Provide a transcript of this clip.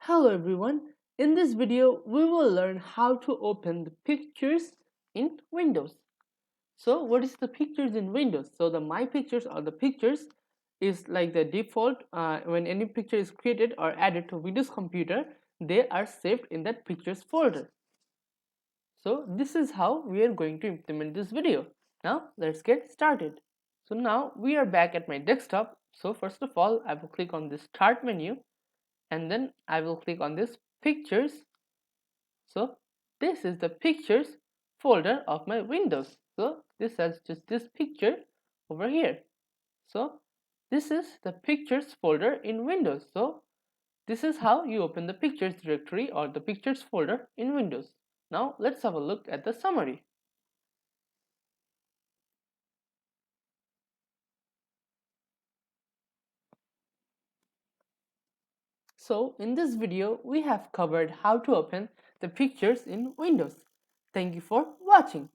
Hello everyone, in this video we will learn how to open the pictures in Windows. So what is the pictures in Windows? So the My Pictures or the pictures is like the default. When any picture is created or added to Windows computer, they are saved in that pictures folder. So this is how we are going to implement this video. Now let's get started. So now we are back at my desktop. So first of all I will click on the start menu and then I will click on this pictures. So this is the pictures folder of my Windows. So this has just this picture over here. So this is the pictures folder in Windows. So this is how you open the pictures directory or the pictures folder in Windows. Now let's have a look at the summary. So in this video we have covered how to open the pictures in Windows. Thank you for watching.